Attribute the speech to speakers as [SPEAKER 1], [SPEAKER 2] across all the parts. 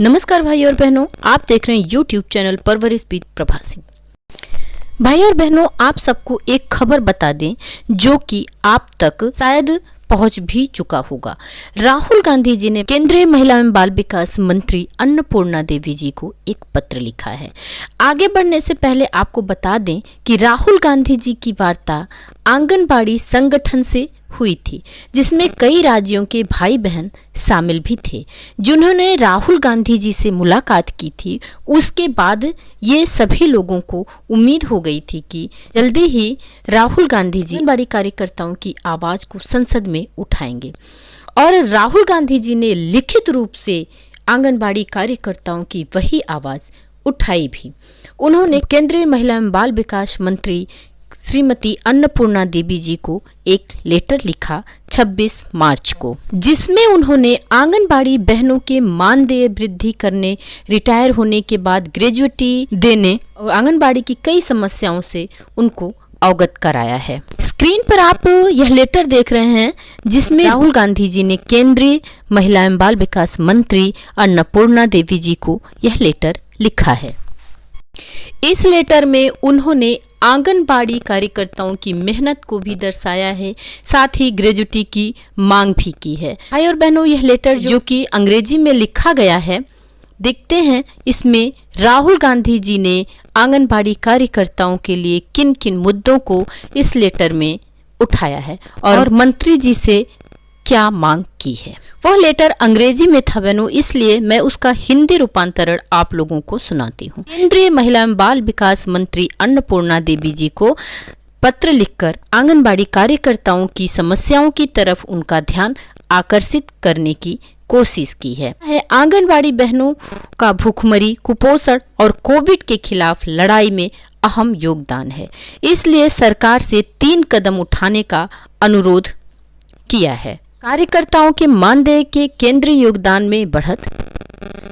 [SPEAKER 1] नमस्कार भाई और बहनों, आप देख रहे हैं YouTube चैनल परवरिश विद प्रभा सिंह। भाई और बहनों, आप सबको एक खबर बता दें जो कि आप तक शायद पहुंच भी चुका होगा। राहुल गांधी जी ने केंद्रीय महिला एवं बाल विकास मंत्री अन्नपूर्णा देवी जी को एक पत्र लिखा है। आगे बढ़ने से पहले आपको बता दें कि राहुल गांधी जी की वार्ता आंगनबाड़ी संगठन से हुई थी, जिसमें कई राज्यों के भाई बहन शामिल भी थे जिन्होंने राहुल गांधी जी से मुलाकात की थी। उसके बाद ये सभी लोगों को उम्मीद हो गई थी कि जल्दी ही राहुल गांधी जी आंगनबाड़ी कार्यकर्ताओं की आवाज़ को संसद में उठाएंगे और राहुल गांधी जी ने लिखित रूप से आंगनबाड़ी कार्यकर्ताओं की वही आवाज़ उठाई भी। उन्होंने केंद्रीय महिला एवं बाल विकास मंत्री श्रीमती अन्नपूर्णा देवी जी को एक लेटर लिखा 26 मार्च को, जिसमें उन्होंने आंगनबाड़ी बहनों के मानदेय वृद्धि करने, रिटायर होने के बाद ग्रेजुएटी देने और आंगनबाड़ी की कई समस्याओं से उनको अवगत कराया है। स्क्रीन पर आप यह लेटर देख रहे हैं जिसमें राहुल गांधी जी ने केंद्रीय महिला एवं बाल विकास मंत्री अन्नपूर्णा देवी जी को यह लेटर लिखा है। इस लेटर में उन्होंने आंगनबाड़ी कार्यकर्ताओं की मेहनत को भी दर्शाया है, साथ ही ग्रेजुएटी की मांग भी की है। भाई और बहनों, यह लेटर जो कि अंग्रेजी में लिखा गया है, देखते हैं इसमें राहुल गांधी जी ने आंगनबाड़ी कार्यकर्ताओं के लिए किन किन मुद्दों को इस लेटर में उठाया है और मंत्री जी से क्या मांग की है। वह लेटर अंग्रेजी में था बहनों, इसलिए मैं उसका हिंदी रूपांतरण आप लोगों को सुनाती हूँ। केंद्रीय महिला एवं बाल विकास मंत्री अन्नपूर्णा देवी जी को पत्र लिखकर आंगनबाड़ी कार्यकर्ताओं की समस्याओं की तरफ उनका ध्यान आकर्षित करने की कोशिश की है। आंगनबाड़ी बहनों का भूखमरी, कुपोषण और कोविड के खिलाफ लड़ाई में अहम योगदान है, इसलिए सरकार से 3 कदम उठाने का अनुरोध किया है। कार्यकर्ताओं के मानदेय के केंद्रीय योगदान में बढ़त,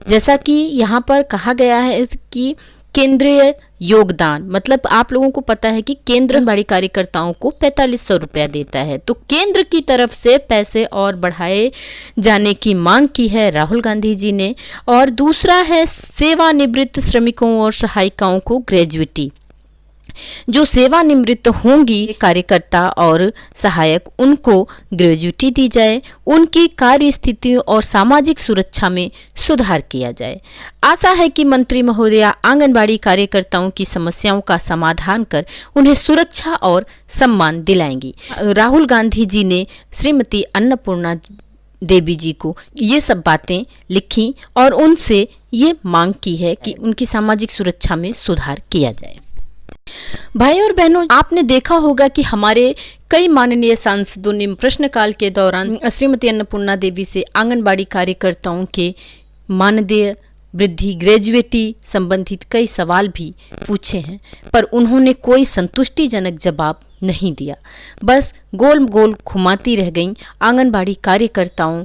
[SPEAKER 1] जैसा कि यहाँ पर कहा गया है कि केंद्रीय योगदान मतलब आप लोगों को पता है कि केंद्र आंगनबाड़ी कार्यकर्ताओं को 4500 रुपया देता है, तो केंद्र की तरफ से पैसे और बढ़ाए जाने की मांग की है राहुल गांधी जी ने। और दूसरा है सेवानिवृत्त श्रमिकों और सहायिकाओं को ग्रेजुएटी, जो सेवानिवृत्त होंगी कार्यकर्ता और सहायक, उनको ग्रेजुएटी दी जाए, उनकी कार्य स्थितियों और सामाजिक सुरक्षा में सुधार किया जाए। आशा है कि मंत्री महोदया आंगनबाड़ी कार्यकर्ताओं की समस्याओं का समाधान कर उन्हें सुरक्षा और सम्मान दिलाएंगी। राहुल गांधी जी ने श्रीमती अन्नपूर्णा देवी जी को ये सब बातें लिखी और उनसे ये मांग की है कि उनकी सामाजिक सुरक्षा में सुधार किया जाए। भाई और बहनों, आपने देखा होगा कि हमारे कई माननीय सांसदों ने प्रश्नकाल के दौरान श्रीमती अन्नपूर्णा देवी से आंगनबाड़ी कार्यकर्ताओं के मानदेय वृद्धि, ग्रेजुएटी संबंधित कई सवाल भी पूछे हैं, पर उन्होंने कोई संतुष्टिजनक जवाब नहीं दिया। बस गोल गोल घुमाती रह गईं। आंगनबाड़ी कार्यकर्ताओं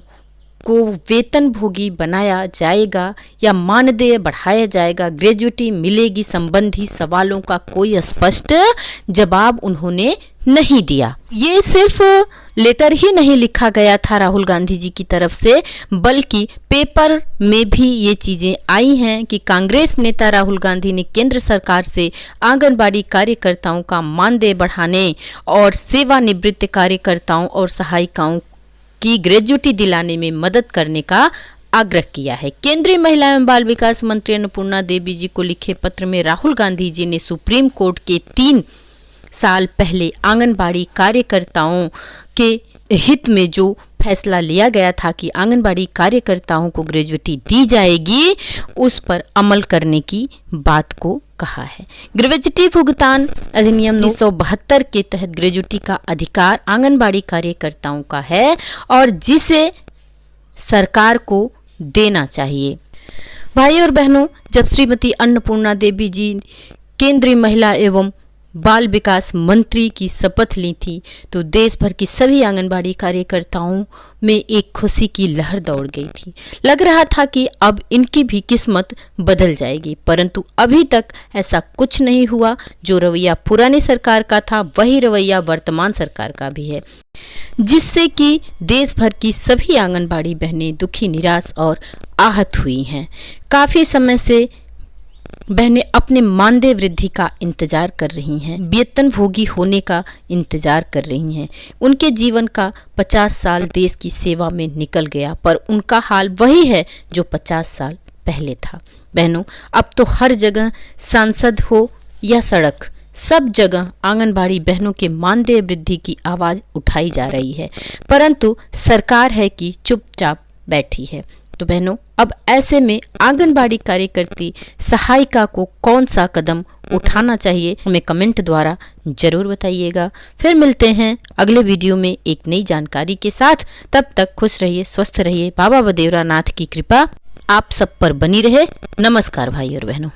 [SPEAKER 1] को वेतन भोगी बनाया जाएगा या मानदेय बढ़ाया जाएगा, ग्रेजुएटी मिलेगी संबंधी सवालों का कोई स्पष्ट जवाब उन्होंने नहीं दिया। ये सिर्फ लेटर ही नहीं लिखा गया था राहुल गांधी जी की तरफ से, बल्कि पेपर में भी ये चीज़ें आई हैं कि कांग्रेस नेता राहुल गांधी ने केंद्र सरकार से आंगनबाड़ी कार्यकर्ताओं का मानदेय बढ़ाने और सेवानिवृत्त कार्यकर्ताओं और सहायिकाओं की ग्रेजुएटी दिलाने में मदद करने का आग्रह किया है। केंद्रीय महिला एवं बाल विकास मंत्री अन्नपूर्णा देवी जी को लिखे पत्र में राहुल गांधी जी ने सुप्रीम कोर्ट के 3 साल पहले आंगनबाड़ी कार्यकर्ताओं के हित में जो फैसला लिया गया था कि आंगनबाड़ी कार्यकर्ताओं को ग्रेजुएटी दी जाएगी, उस पर अमल करने की बात को कहा है। ग्रेजुएटी भुगतान अधिनियम 1972 के तहत ग्रेजुएटी का अधिकार आंगनबाड़ी कार्यकर्ताओं का है और जिसे सरकार को देना चाहिए। भाई और बहनों, जब श्रीमती अन्नपूर्णा देवी जी केंद्रीय महिला एवं बाल विकास मंत्री की शपथ ली थी तो देश भर की सभी आंगनबाड़ी कार्यकर्ताओं में एक खुशी की लहर दौड़ गई थी। लग रहा था कि अब इनकी भी किस्मत बदल जाएगी, परंतु अभी तक ऐसा कुछ नहीं हुआ। जो रवैया पुरानी सरकार का था वही रवैया वर्तमान सरकार का भी है, जिससे कि देश भर की सभी आंगनबाड़ी बहनें दुखी, निराश और आहत हुई हैं। काफी समय से बहनें अपने मानदेय वृद्धि का इंतजार कर रही हैं, वेतनभोगी होने का इंतजार कर रही हैं। उनके जीवन का 50 साल देश की सेवा में निकल गया, पर उनका हाल वही है जो 50 साल पहले था। बहनों, अब तो हर जगह, सांसद हो या सड़क, सब जगह आंगनबाड़ी बहनों के मानदेय वृद्धि की आवाज उठाई जा रही है, परंतु सरकार है कि चुपचाप बैठी है। तो बहनों, अब ऐसे में आंगनबाड़ी कार्यकर्ती सहायिका को कौन सा कदम उठाना चाहिए, हमें कमेंट द्वारा जरूर बताइएगा। फिर मिलते हैं अगले वीडियो में एक नई जानकारी के साथ। तब तक खुश रहिए, स्वस्थ रहिए। बाबा बदेवरा नाथ की कृपा आप सब पर बनी रहे। नमस्कार भाई और बहनों।